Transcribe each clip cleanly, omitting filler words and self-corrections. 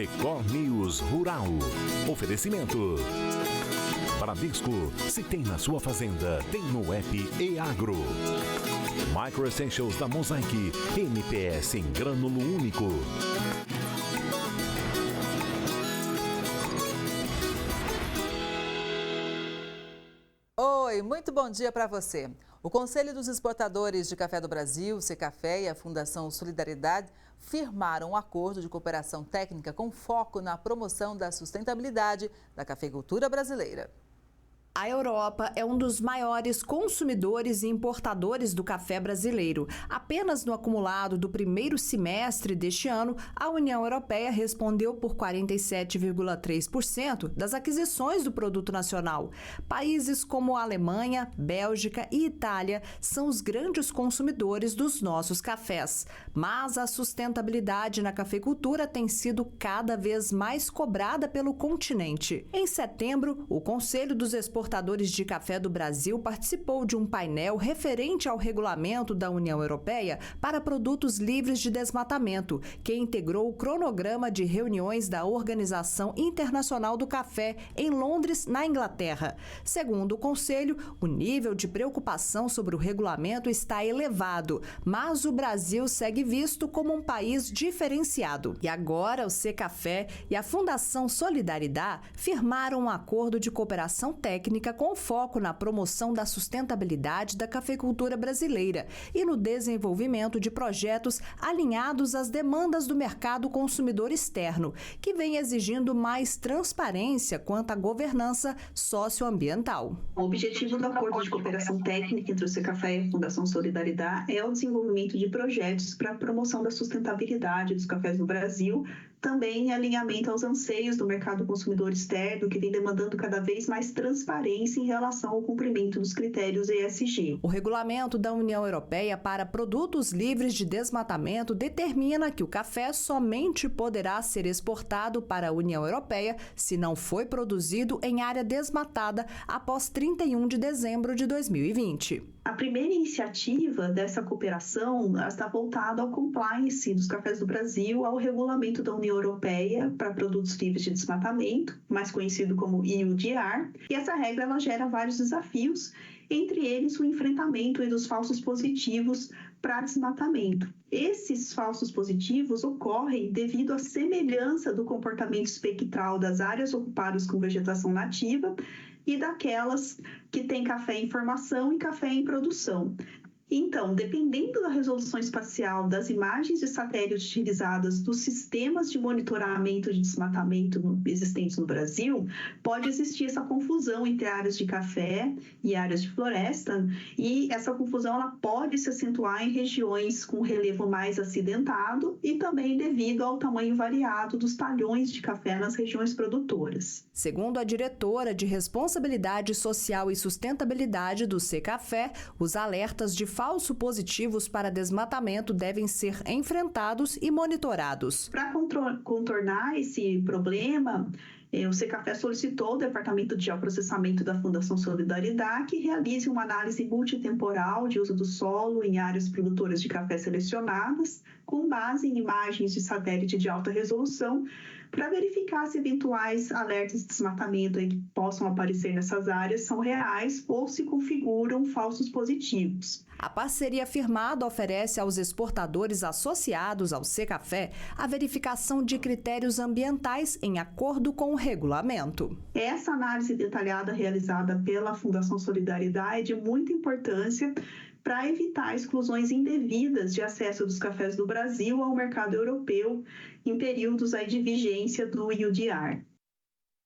Record News Rural. Oferecimento. Bradesco, se tem na sua fazenda, tem no app e-Agro. Micro Essentials da Mosaic, MPS em grânulo único. Oi, muito bom dia para você. O Conselho dos Exportadores de Café do Brasil, Secafé, e a Fundação Solidariedade firmaram um acordo de cooperação técnica com foco na promoção da sustentabilidade da cafeicultura brasileira. A Europa é um dos maiores consumidores e importadores do café brasileiro. Apenas no acumulado do primeiro semestre deste ano, a União Europeia respondeu por 47,3% das aquisições do produto nacional. Países como a Alemanha, Bélgica e Itália são os grandes consumidores dos nossos cafés. Mas a sustentabilidade na cafeicultura tem sido cada vez mais cobrada pelo continente. Em setembro, o Conselho dos Exportadores de Café do Brasil participou de um painel referente ao regulamento da União Europeia para produtos livres de desmatamento, que integrou o cronograma de reuniões da Organização Internacional do Café em Londres, na Inglaterra. Segundo o Conselho, o nível de preocupação sobre o regulamento está elevado, mas o Brasil segue visto como um país diferenciado. E agora o Secafé e a Fundação Solidariedade firmaram um acordo de cooperação técnica com foco na promoção da sustentabilidade da cafeicultura brasileira e no desenvolvimento de projetos alinhados às demandas do mercado consumidor externo, que vem exigindo mais transparência quanto à governança socioambiental. O objetivo do acordo de cooperação técnica entre o Secafé e a Fundação Solidariedade é o desenvolvimento de projetos para a promoção da sustentabilidade dos cafés no Brasil, também em alinhamento aos anseios do mercado consumidor externo, que vem demandando cada vez mais transparência em relação ao cumprimento dos critérios ESG. O regulamento da União Europeia para produtos livres de desmatamento determina que o café somente poderá ser exportado para a União Europeia se não foi produzido em área desmatada após 31 de dezembro de 2020. A primeira iniciativa dessa cooperação está voltada ao compliance dos cafés do Brasil ao regulamento da União Europeia para produtos livres de desmatamento, mais conhecido como EUDR, e essa regra ela gera vários desafios, entre eles o enfrentamento dos falsos positivos para desmatamento. Esses falsos positivos ocorrem devido à semelhança do comportamento espectral das áreas ocupadas com vegetação nativa e daquelas que têm café em formação e café em produção. Então, dependendo da resolução espacial das imagens de satélite utilizadas dos sistemas de monitoramento de desmatamento existentes no Brasil, pode existir essa confusão entre áreas de café e áreas de floresta, e essa confusão ela pode se acentuar em regiões com relevo mais acidentado e também devido ao tamanho variado dos talhões de café nas regiões produtoras. Segundo a diretora de Responsabilidade Social e Sustentabilidade do Secafé, os alertas de falsos positivos para desmatamento devem ser enfrentados e monitorados. Para contornar esse problema, o Secafé solicitou ao Departamento de Geoprocessamento da Fundação Solidariedade que realize uma análise multitemporal de uso do solo em áreas produtoras de café selecionadas, com base em imagens de satélite de alta resolução, para verificar se eventuais alertas de desmatamento que possam aparecer nessas áreas são reais ou se configuram falsos positivos. A parceria firmada oferece aos exportadores associados ao Secafé a verificação de critérios ambientais em acordo com o regulamento. Essa análise detalhada realizada pela Fundação Solidariedade é de muita importância para evitar exclusões indevidas de acesso dos cafés do Brasil ao mercado europeu em períodos de vigência do EUDR.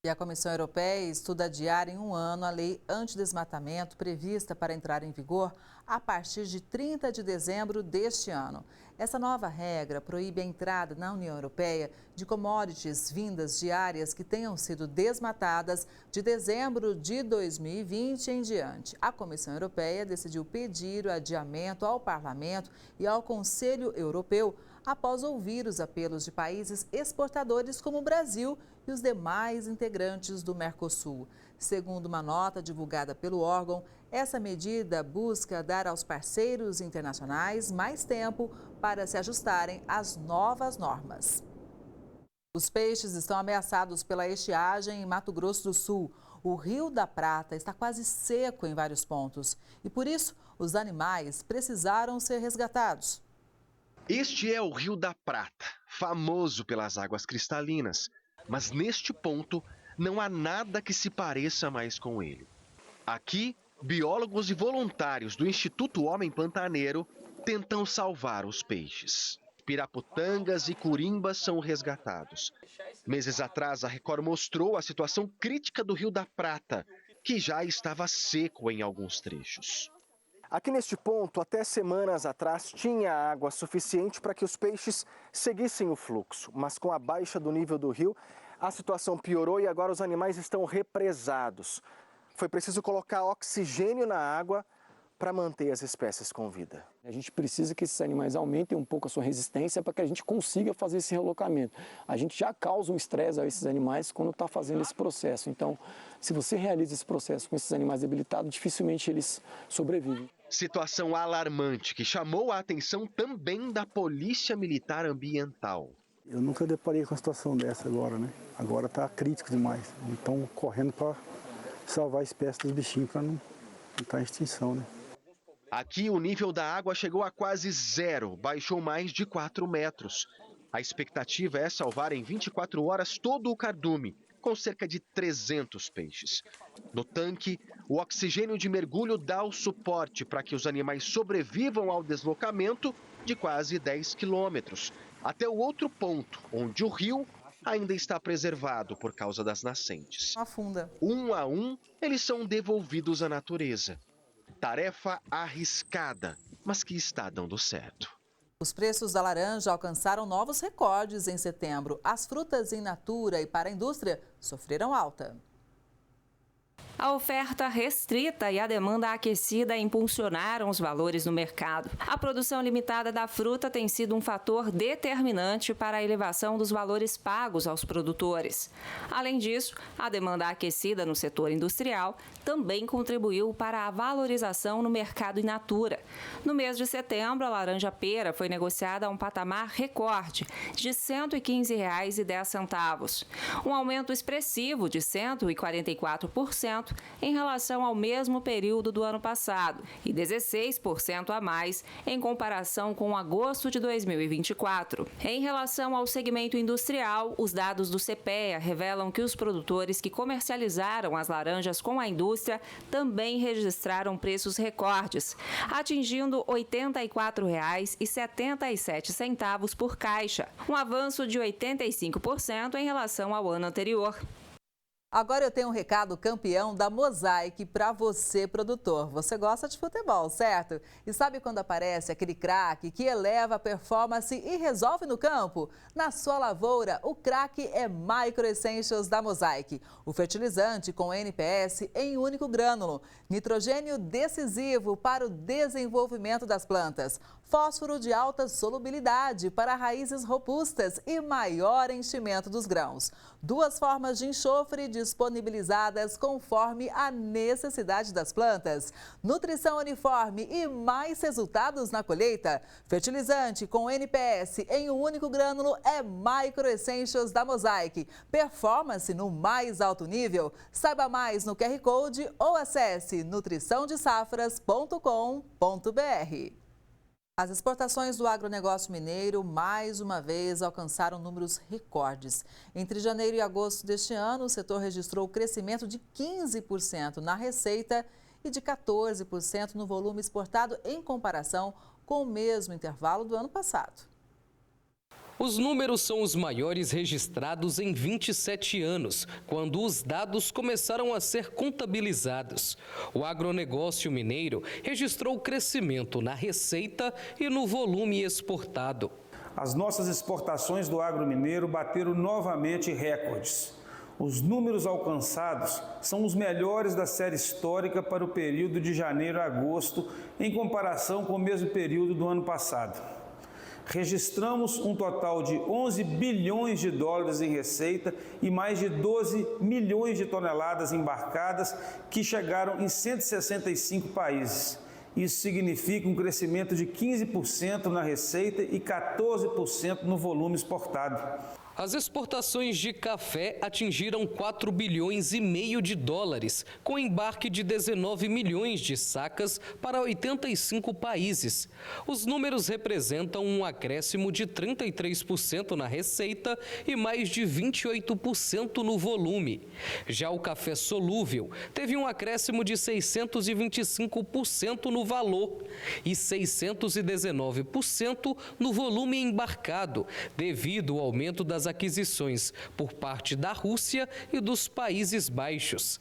E a Comissão Europeia estuda adiar em um ano a lei antidesmatamento prevista para entrar em vigor a partir de 30 de dezembro deste ano. Essa nova regra proíbe a entrada na União Europeia de commodities vindas de áreas que tenham sido desmatadas de dezembro de 2020 em diante. A Comissão Europeia decidiu pedir o adiamento ao Parlamento e ao Conselho Europeu após ouvir os apelos de países exportadores como o Brasil e os demais integrantes do Mercosul. Segundo uma nota divulgada pelo órgão, essa medida busca dar aos parceiros internacionais mais tempo para se ajustarem às novas normas. Os peixes estão ameaçados pela estiagem em Mato Grosso do Sul. O Rio da Prata está quase seco em vários pontos e, por isso, os animais precisaram ser resgatados. Este é o Rio da Prata, famoso pelas águas cristalinas, mas neste ponto não há nada que se pareça mais com ele. Aqui, biólogos e voluntários do Instituto Homem Pantaneiro tentam salvar os peixes. Pirapotangas e curimbas são resgatados. Meses atrás, a Record mostrou a situação crítica do Rio da Prata, que já estava seco em alguns trechos. Aqui neste ponto, até semanas atrás, tinha água suficiente para que os peixes seguissem o fluxo. Mas com a baixa do nível do rio, a situação piorou e agora os animais estão represados. Foi preciso colocar oxigênio na água para manter as espécies com vida. A gente precisa que esses animais aumentem um pouco a sua resistência para que a gente consiga fazer esse relocamento. A gente já causa um estresse a esses animais quando está fazendo esse processo. Então, se você realiza esse processo com esses animais debilitados, dificilmente eles sobrevivem. Situação alarmante que chamou a atenção também da Polícia Militar Ambiental. Eu nunca deparei com uma situação dessa agora, né? Agora está crítico demais. Então, correndo para salvar a espécie dos bichinhos para não estar em extinção, né? Aqui o nível da água chegou a quase zero, baixou mais de 4 metros. A expectativa é salvar em 24 horas todo o cardume, com cerca de 300 peixes. No tanque, o oxigênio de mergulho dá o suporte para que os animais sobrevivam ao deslocamento de quase 10 quilômetros, até o outro ponto, onde o rio ainda está preservado por causa das nascentes. Afunda. Um a um, eles são devolvidos à natureza. Tarefa arriscada, mas que está dando certo. Os preços da laranja alcançaram novos recordes em setembro. As frutas in natura e para a indústria sofreram alta. A oferta restrita e a demanda aquecida impulsionaram os valores no mercado. A produção limitada da fruta tem sido um fator determinante para a elevação dos valores pagos aos produtores. Além disso, a demanda aquecida no setor industrial também contribuiu para a valorização no mercado in natura. No mês de setembro, a laranja-pera foi negociada a um patamar recorde de R$ 115,10, um aumento expressivo de 144% em relação ao mesmo período do ano passado e 16% a mais em comparação com agosto de 2024. Em relação ao segmento industrial, os dados do CPEA revelam que os produtores que comercializaram as laranjas com a indústria também registraram preços recordes, atingindo R$ 84,77 por caixa, um avanço de 85% em relação ao ano anterior. Agora eu tenho um recado campeão da Mosaic para você, produtor. Você gosta de futebol, certo? E sabe quando aparece aquele craque que eleva a performance e resolve no campo? Na sua lavoura, o craque é Micro Essentials da Mosaic. O fertilizante com NPS em único grânulo. Nitrogênio decisivo para o desenvolvimento das plantas. Fósforo de alta solubilidade para raízes robustas e maior enchimento dos grãos. 2 formas de enxofre disponibilizadas conforme a necessidade das plantas. Nutrição uniforme e mais resultados na colheita. Fertilizante com NPS em um único grânulo é Micro Essentials da Mosaic. Performance no mais alto nível. Saiba mais no QR Code ou acesse nutriçãodesafras.com.br. As exportações do agronegócio mineiro, mais uma vez, alcançaram números recordes. Entre janeiro e agosto deste ano, o setor registrou crescimento de 15% na receita e de 14% no volume exportado em comparação com o mesmo intervalo do ano passado. Os números são os maiores registrados em 27 anos, quando os dados começaram a ser contabilizados. O agronegócio mineiro registrou crescimento na receita e no volume exportado. As nossas exportações do agro mineiro bateram novamente recordes. Os números alcançados são os melhores da série histórica para o período de janeiro a agosto, em comparação com o mesmo período do ano passado. Registramos um total de 11 bilhões de dólares em receita e mais de 12 milhões de toneladas embarcadas que chegaram em 165 países. Isso significa um crescimento de 15% na receita e 14% no volume exportado. As exportações de café atingiram 4 bilhões e meio de dólares, com embarque de 19 milhões de sacas para 85 países. Os números representam um acréscimo de 33% na receita e mais de 28% no volume. Já o café solúvel teve um acréscimo de 625% no valor e 619% no volume embarcado, devido ao aumento das aquisições por parte da Rússia e dos Países Baixos.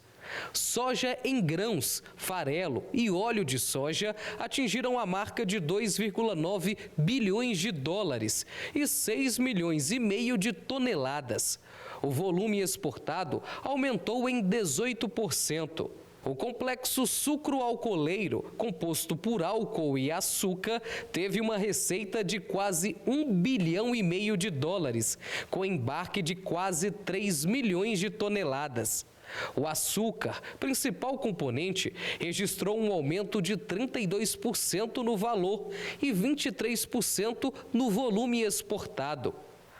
Soja em grãos, farelo e óleo de soja atingiram a marca de 2,9 bilhões de dólares e 6 milhões e meio de toneladas. O volume exportado aumentou em 18%. O complexo sucro-alcooleiro, composto por álcool e açúcar, teve uma receita de quase 1 bilhão e meio de dólares, com embarque de quase 3 milhões de toneladas. O açúcar, principal componente, registrou um aumento de 32% no valor e 23% no volume exportado.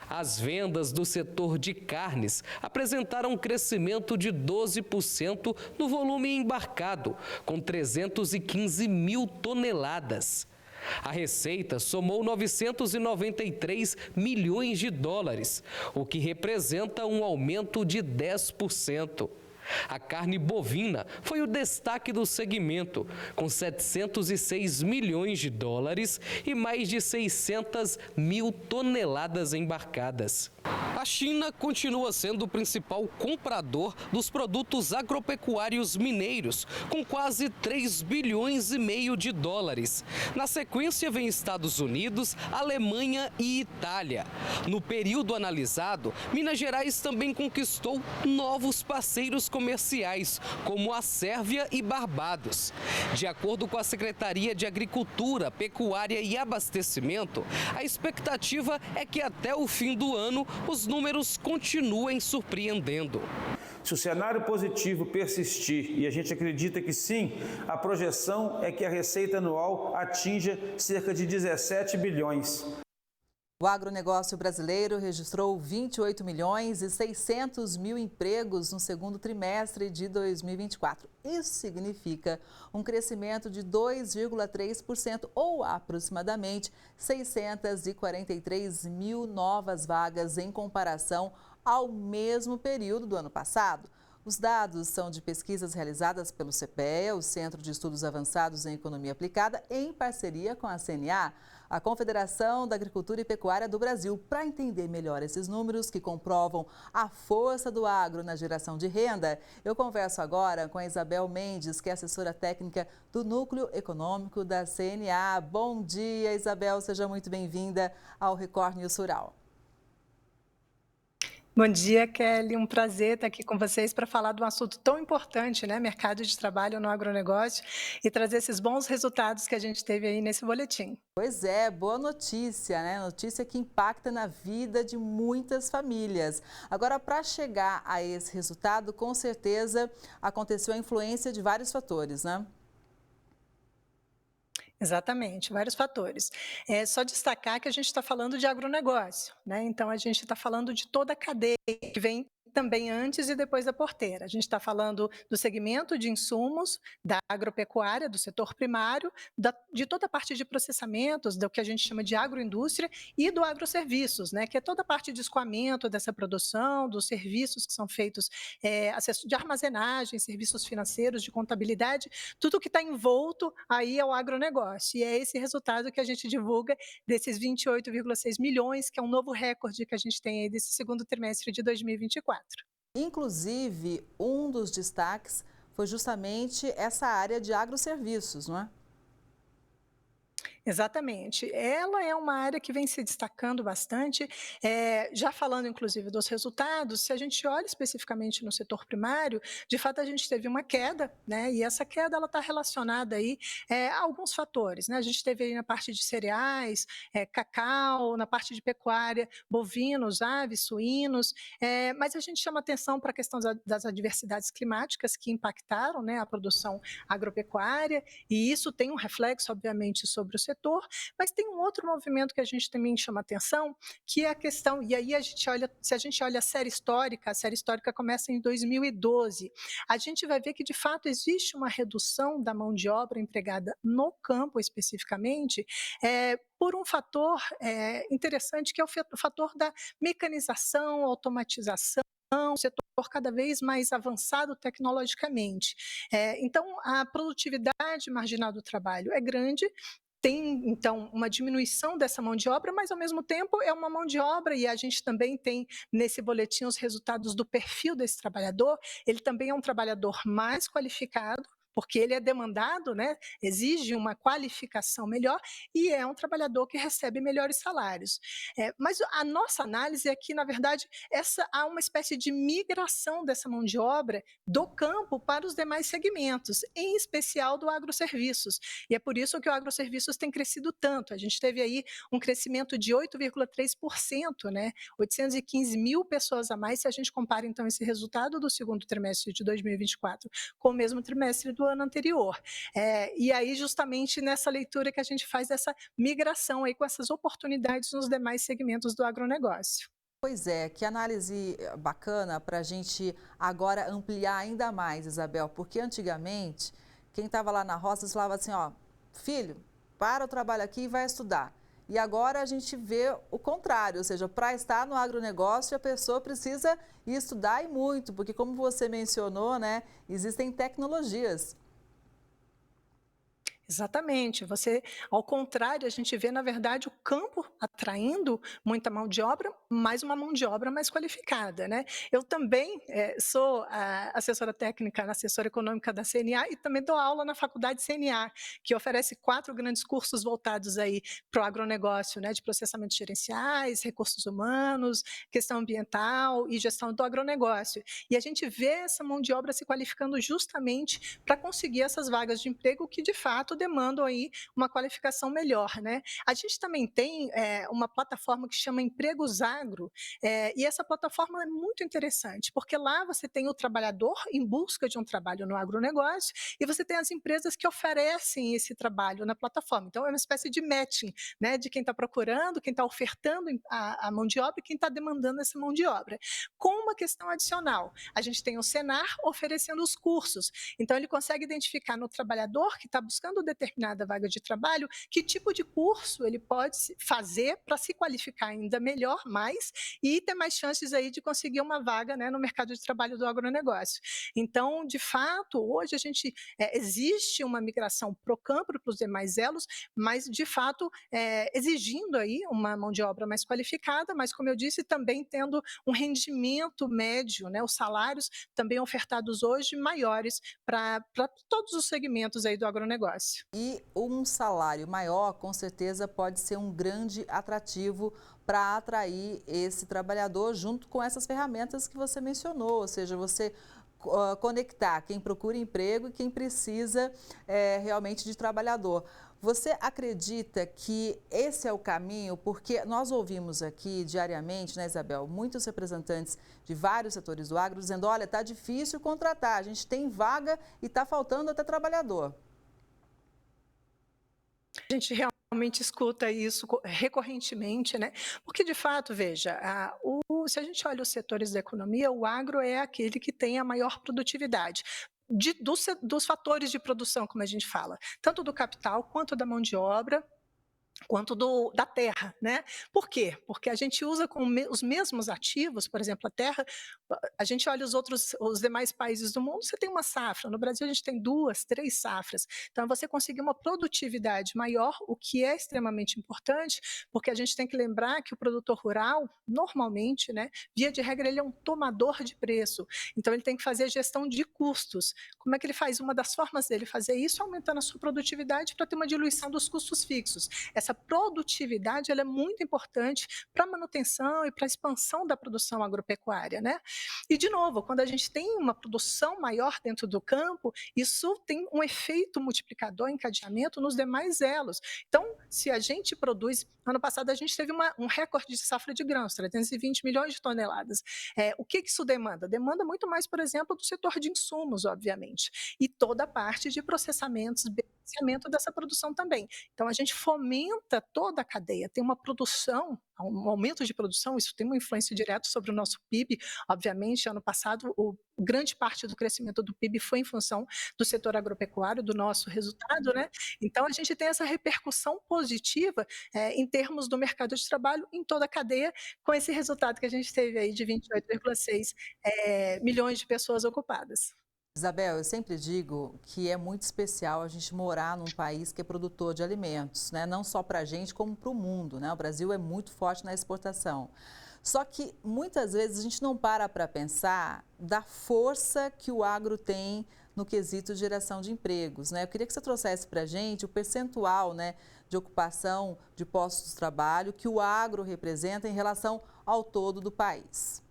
As vendas do setor de carnes apresentaram um crescimento de 12% no volume embarcado, com 315 mil toneladas. A receita somou 993 milhões de dólares, o que representa um aumento de 10%. A carne bovina foi o destaque do segmento, com 706 milhões de dólares e mais de 600 mil toneladas embarcadas. A China continua sendo o principal comprador dos produtos agropecuários mineiros, com quase 3 bilhões e meio de dólares. Na sequência vem Estados Unidos, Alemanha e Itália. No período analisado, Minas Gerais também conquistou novos parceiros comerciais, como a Sérvia e Barbados. De acordo com a Secretaria de Agricultura, Pecuária e Abastecimento, a expectativa é que até o fim do ano os números continuem surpreendendo. Se o cenário positivo persistir, e a gente acredita que sim, a projeção é que a receita anual atinja cerca de 17 bilhões. O agronegócio brasileiro registrou 28 milhões e 600 mil empregos no segundo trimestre de 2024. Isso significa um crescimento de 2,3% ou aproximadamente 643 mil novas vagas em comparação ao mesmo período do ano passado. Os dados são de pesquisas realizadas pelo CPEA, o Centro de Estudos Avançados em Economia Aplicada, em parceria com a CNA, a Confederação da Agricultura e Pecuária do Brasil. Para entender melhor esses números que comprovam a força do agro na geração de renda, eu converso agora com a Isabel Mendes, que é assessora técnica do Núcleo Econômico da CNA. Bom dia, Isabel, seja muito bem-vinda ao Record News Rural. Bom dia, Kelly. Um prazer estar aqui com vocês para falar de um assunto tão importante, né? Mercado de trabalho no agronegócio, e trazer esses bons resultados que a gente teve aí nesse boletim. Pois é, boa notícia, né? Notícia que impacta na vida de muitas famílias. Agora, para chegar a esse resultado, com certeza aconteceu a influência de vários fatores, né? Exatamente, vários fatores. É só destacar que a gente está falando de agronegócio, né? Então, a gente está falando de toda a cadeia que vem também antes e depois da porteira. A gente está falando do segmento de insumos, da agropecuária, do setor primário, de toda a parte de processamentos, do que a gente chama de agroindústria, e do agroserviços, né, que é toda a parte de escoamento dessa produção, dos serviços que são feitos, de armazenagem, serviços financeiros, de contabilidade, tudo que está envolto aí ao agronegócio. E é esse resultado que a gente divulga desses 28,6 milhões, que é um novo recorde que a gente tem aí desse segundo trimestre de 2024. Inclusive, um dos destaques foi justamente essa área de agroserviços, não é? Exatamente. Ela é uma área que vem se destacando bastante, já falando inclusive dos resultados. Se a gente olha especificamente no setor primário, de fato a gente teve uma queda, né? E essa queda ela está relacionada aí a alguns fatores, né? A gente teve aí na parte de cereais, cacau, na parte de pecuária, bovinos, aves, suínos, mas a gente chama atenção para a questão das adversidades climáticas que impactaram, né, a produção agropecuária, e isso tem um reflexo, obviamente, sobre o setor. setor, mas tem um outro movimento que a gente também chama atenção, que é a questão, e aí se a gente olha a série histórica começa em 2012, a gente vai ver que de fato existe uma redução da mão de obra empregada no campo especificamente, por um fator interessante, que é o fator da mecanização, automatização, um setor cada vez mais avançado tecnologicamente. Então, a produtividade marginal do trabalho é grande, tem, então, uma diminuição dessa mão de obra, mas, ao mesmo tempo, é uma mão de obra, e a gente também tem, nesse boletim, os resultados do perfil desse trabalhador. Ele também é um trabalhador mais qualificado, porque ele é demandado, né, exige uma qualificação melhor, e é um trabalhador que recebe melhores salários. Mas a nossa análise é que, na verdade, há uma espécie de migração dessa mão de obra do campo para os demais segmentos, em especial do agroserviços. E é por isso que o agroserviços tem crescido tanto. A gente teve aí um crescimento de 8,3%, né, 815 mil pessoas a mais, se a gente compara, então, esse resultado do segundo trimestre de 2024 com o mesmo trimestre do ano anterior. E aí, justamente nessa leitura que a gente faz essa migração aí com essas oportunidades nos demais segmentos do agronegócio. Pois é, que análise bacana para a gente agora ampliar ainda mais, Isabel, porque antigamente, quem estava lá na roça falava assim, ó, filho, para o trabalho aqui e vai estudar. E agora a gente vê o contrário, ou seja, para estar no agronegócio a pessoa precisa ir estudar e muito, porque como você mencionou, né, existem tecnologias. Exatamente. Ao contrário, a gente vê, na verdade, o campo atraindo muita mão de obra, mas uma mão de obra mais qualificada, né? Eu também sou assessora técnica, assessora econômica da CNA, e também dou aula na faculdade CNA, que oferece 4 grandes cursos voltados aí para o agronegócio, né? De processamentos gerenciais, recursos humanos, questão ambiental e gestão do agronegócio. E a gente vê essa mão de obra se qualificando justamente para conseguir essas vagas de emprego que, de fato, demandam aí uma qualificação melhor, né? A gente também tem uma plataforma que chama Empregos Agro, e essa plataforma é muito interessante, porque lá você tem o trabalhador em busca de um trabalho no agronegócio e você tem as empresas que oferecem esse trabalho na plataforma. Então, é uma espécie de matching, né, de quem está procurando, quem está ofertando a mão de obra e quem está demandando essa mão de obra. Com uma questão adicional, a gente tem o Senar oferecendo os cursos. Então, ele consegue identificar no trabalhador que está buscando determinada vaga de trabalho, que tipo de curso ele pode fazer para se qualificar ainda melhor, mais, e ter mais chances aí de conseguir uma vaga, né, no mercado de trabalho do agronegócio. Então, de fato, hoje existe uma migração para o campo, para os demais elos, mas, de fato, exigindo aí uma mão de obra mais qualificada, mas, como eu disse, também tendo um rendimento médio, né, os salários também ofertados hoje maiores para todos os segmentos aí do agronegócio. E um salário maior, com certeza, pode ser um grande atrativo para atrair esse trabalhador junto com essas ferramentas que você mencionou, ou seja, você conectar quem procura emprego e quem precisa realmente de trabalhador. Você acredita que esse é o caminho? Porque nós ouvimos aqui diariamente, né, Isabel, muitos representantes de vários setores do agro dizendo, olha, está difícil contratar, a gente tem vaga e está faltando até trabalhador. A gente realmente escuta isso recorrentemente, né? Porque, de fato, veja, se a gente olha os setores da economia, o agro é aquele que tem a maior produtividade. Dos fatores de produção, como a gente fala, tanto do capital quanto da mão de obra, quanto da terra, né? Por quê? Porque a gente usa os mesmos ativos, por exemplo, a terra, a gente olha os demais países do mundo, você tem uma safra, no Brasil a gente tem 2, 3 safras, então você conseguir uma produtividade maior, o que é extremamente importante, porque a gente tem que lembrar que o produtor rural, normalmente, né, via de regra, ele é um tomador de preço, então ele tem que fazer a gestão de custos. Como é que ele faz? Uma das formas dele fazer isso é aumentando a sua produtividade para ter uma diluição dos custos fixos. Essa produtividade ela é muito importante para a manutenção e para a expansão da produção agropecuária, né? E, de novo, quando a gente tem uma produção maior dentro do campo, isso tem um efeito multiplicador, encadeamento nos demais elos. Então, se a gente produz... Ano passado, a gente teve um recorde de safra de grãos, 320 milhões de toneladas. O que isso demanda? Demanda muito mais, por exemplo, do setor de insumos, obviamente, e toda a parte de processamentos gerenciamento dessa produção também. Então, a gente fomenta toda a cadeia, tem uma produção, um aumento de produção, isso tem uma influência direta sobre o nosso PIB. Obviamente, ano passado, grande parte do crescimento do PIB foi em função do setor agropecuário, do nosso resultado, né? Então, a gente tem essa repercussão positiva em termos do mercado de trabalho em toda a cadeia, com esse resultado que a gente teve aí de 28,6 milhões de pessoas ocupadas. Isabel, eu sempre digo que é muito especial a gente morar num país que é produtor de alimentos, né? Não só para a gente, como para o mundo, né? O Brasil é muito forte na exportação. Só que muitas vezes a gente não para pensar da força que o agro tem no quesito de geração de empregos, né? Eu queria que você trouxesse para a gente o percentual, né, de ocupação de postos de trabalho que o agro representa em relação ao todo do país.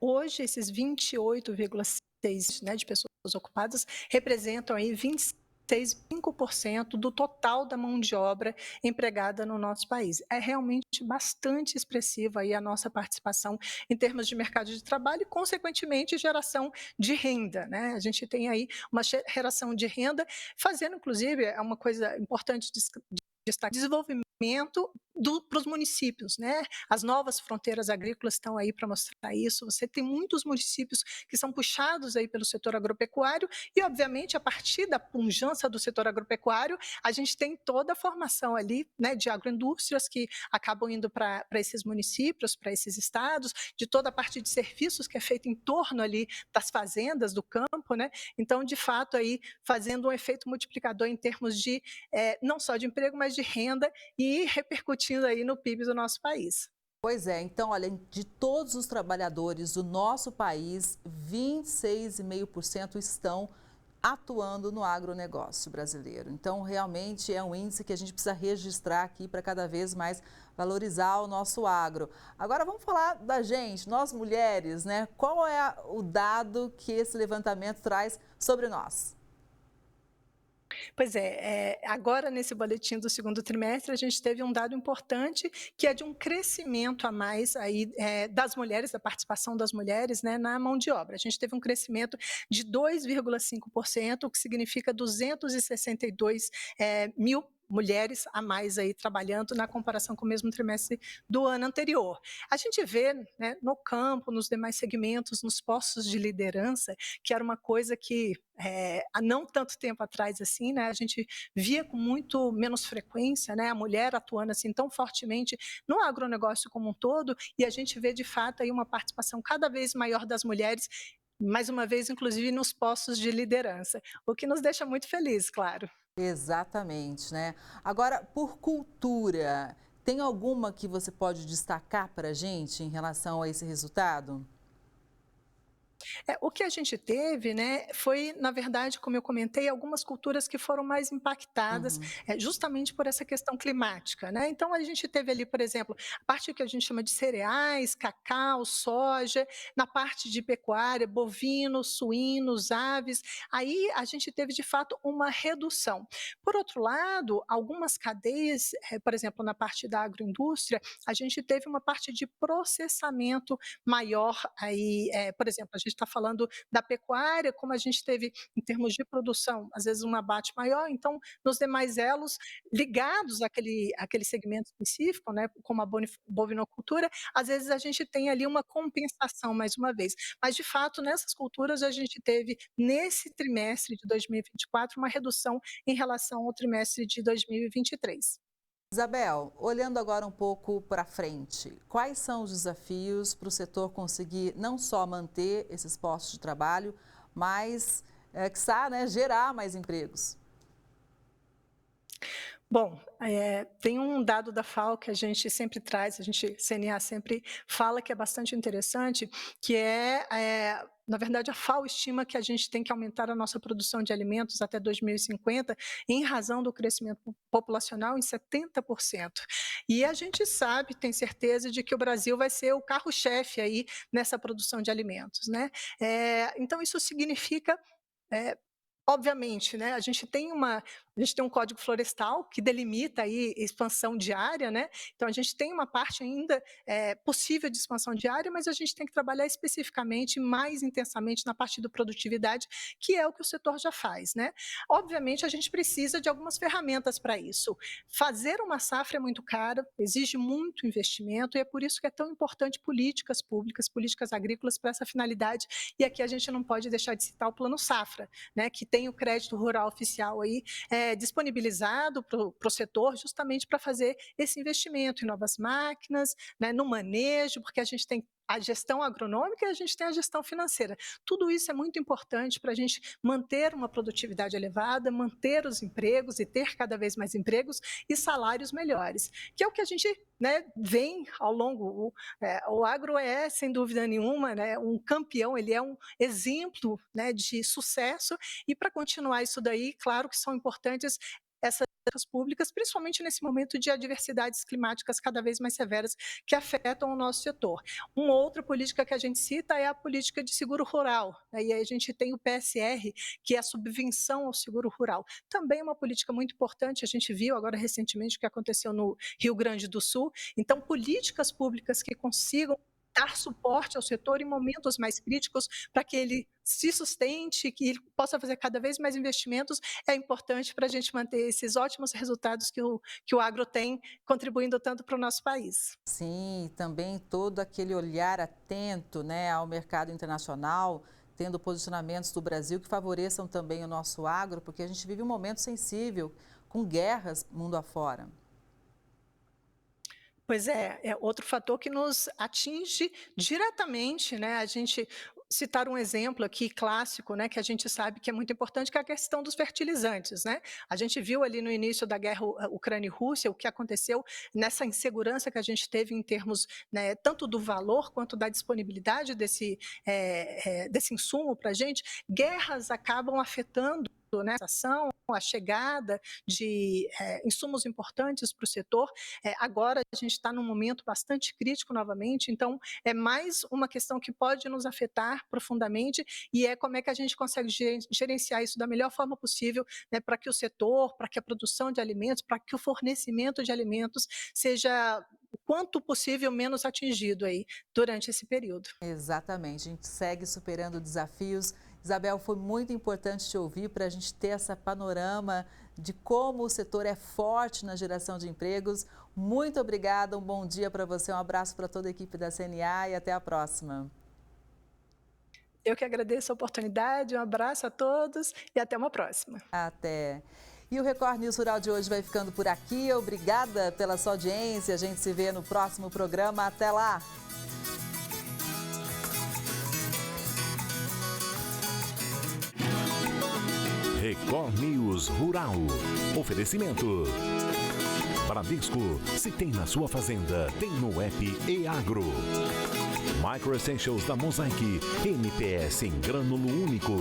Hoje, esses 28,6, né, de pessoas ocupadas representam aí 26,5% do total da mão de obra empregada no nosso país. É realmente bastante expressiva aí a nossa participação em termos de mercado de trabalho e, consequentemente, geração de renda, né? A gente tem aí uma geração de renda, fazendo, inclusive, é uma coisa importante de destacar, desenvolvimento para os municípios, né? As novas fronteiras agrícolas estão aí para mostrar isso. Você tem muitos municípios que são puxados aí pelo setor agropecuário e, obviamente, a partir da pujança do setor agropecuário, a gente tem toda a formação ali, né, de agroindústrias que acabam indo para esses municípios, para esses estados, de toda a parte de serviços que é feita em torno ali das fazendas, do campo, né? Então, de fato, aí fazendo um efeito multiplicador em termos de não só de emprego, mas de renda e repercutindo aí no PIB do nosso país. Pois é, então, olha, de todos os trabalhadores do nosso país, 26,5% estão atuando no agronegócio brasileiro. Então, realmente é um índice que a gente precisa registrar aqui para cada vez mais valorizar o nosso agro. Agora, vamos falar da gente, nós mulheres, né? Qual é o dado que esse levantamento traz sobre nós? Pois agora nesse boletim do segundo trimestre a gente teve um dado importante que é de um crescimento a mais aí das mulheres, da participação das mulheres, né, na mão de obra. A gente teve um crescimento de 2,5%, o que significa 262 mil mulheres a mais aí trabalhando na comparação com o mesmo trimestre do ano anterior. A gente vê, né, no campo, nos demais segmentos, nos postos de liderança, que era uma coisa que há não tanto tempo atrás assim, né, a gente via com muito menos frequência, né, a mulher atuando assim tão fortemente no agronegócio como um todo, e a gente vê de fato aí uma participação cada vez maior das mulheres, mais uma vez, inclusive nos postos de liderança, o que nos deixa muito felizes, claro. Exatamente, né? Agora, por cultura, tem alguma que você pode destacar para a gente em relação a esse resultado? O que a gente teve, né, foi, na verdade, como eu comentei, algumas culturas que foram mais impactadas justamente por essa questão climática, né? Então, a gente teve ali, por exemplo, a parte que a gente chama de cereais, cacau, soja, na parte de pecuária, bovinos, suínos, aves, aí a gente teve, de fato, uma redução. Por outro lado, algumas cadeias, por exemplo, na parte da agroindústria, a gente teve uma parte de processamento maior aí, por exemplo, a gente está falando da pecuária, como a gente teve em termos de produção, às vezes um abate maior, então nos demais elos ligados àquele segmento específico, né, como a bovinocultura, às vezes a gente tem ali uma compensação mais uma vez, mas de fato nessas culturas a gente teve nesse trimestre de 2024 uma redução em relação ao trimestre de 2023. Isabel, olhando agora um pouco para frente, quais são os desafios para o setor conseguir não só manter esses postos de trabalho, mas, quiçá, né, gerar mais empregos? Bom, tem um dado da FAO que a gente sempre traz, CNA sempre fala que é bastante interessante, que na verdade, a FAO estima que a gente tem que aumentar a nossa produção de alimentos até 2050, em razão do crescimento populacional, em 70%. E a gente sabe, tem certeza de que o Brasil vai ser o carro-chefe aí nessa produção de alimentos, né? Então, isso significa... obviamente, né, a gente tem A gente tem um Código Florestal que delimita aí expansão de área, né? Então a gente tem uma parte ainda possível de expansão de área, mas a gente tem que trabalhar especificamente, mais intensamente na parte da produtividade, que é o que o setor já faz, né? Obviamente a gente precisa de algumas ferramentas para isso. Fazer uma safra é muito cara, exige muito investimento e é por isso que é tão importante políticas públicas, políticas agrícolas para essa finalidade. E aqui a gente não pode deixar de citar o Plano Safra, né? Que tem o crédito rural oficial aí disponibilizado para o setor justamente para fazer esse investimento em novas máquinas, né, no manejo, porque a gente tem a gestão agronômica e a gente tem a gestão financeira. Tudo isso é muito importante para a gente manter uma produtividade elevada, manter os empregos e ter cada vez mais empregos e salários melhores, que é o que a gente, né, vem ao longo. O agro é, sem dúvida nenhuma, né, um campeão, ele é um exemplo, né, de sucesso, e para continuar isso daí, claro que são importantes essas públicas, principalmente nesse momento de adversidades climáticas cada vez mais severas que afetam o nosso setor. Uma outra política que a gente cita é a política de seguro rural, né? E aí a gente tem o PSR, que é a subvenção ao seguro rural. Também é uma política muito importante, a gente viu agora recentemente o que aconteceu no Rio Grande do Sul. Então, políticas públicas que consigam dar suporte ao setor em momentos mais críticos para que ele se sustente, que ele possa fazer cada vez mais investimentos, é importante para a gente manter esses ótimos resultados que o agro tem, contribuindo tanto para o nosso país. Sim, também todo aquele olhar atento, né, ao mercado internacional, tendo posicionamentos do Brasil que favoreçam também o nosso agro, porque a gente vive um momento sensível, com guerras mundo afora. Pois é outro fator que nos atinge diretamente, né? A gente citar um exemplo aqui clássico, né, que a gente sabe que é muito importante, que é a questão dos fertilizantes, né? A gente viu ali no início da guerra Ucrânia e Rússia o que aconteceu nessa insegurança que a gente teve em termos, né, tanto do valor quanto da disponibilidade desse insumo para a gente. Guerras acabam afetando, né, a chegada de insumos importantes para o setor. Agora a gente está num momento bastante crítico novamente, então é mais uma questão que pode nos afetar profundamente, e é como é que a gente consegue gerenciar isso da melhor forma possível, né, para que o setor, para que a produção de alimentos, para que o fornecimento de alimentos seja o quanto possível menos atingido aí durante esse período. Exatamente, a gente segue superando desafios. Isabel, foi muito importante te ouvir para a gente ter esse panorama de como o setor é forte na geração de empregos. Muito obrigada, um bom dia para você, um abraço para toda a equipe da CNA e até a próxima. Eu que agradeço a oportunidade, um abraço a todos e até uma próxima. Até. E o Record News Rural de hoje vai ficando por aqui. Obrigada pela sua audiência. A gente se vê no próximo programa. Até lá! Record News Rural. Oferecimento. Bradesco, se tem na sua fazenda, tem no app e-agro. Micro Essentials da Mosaic, MPS em grânulo único.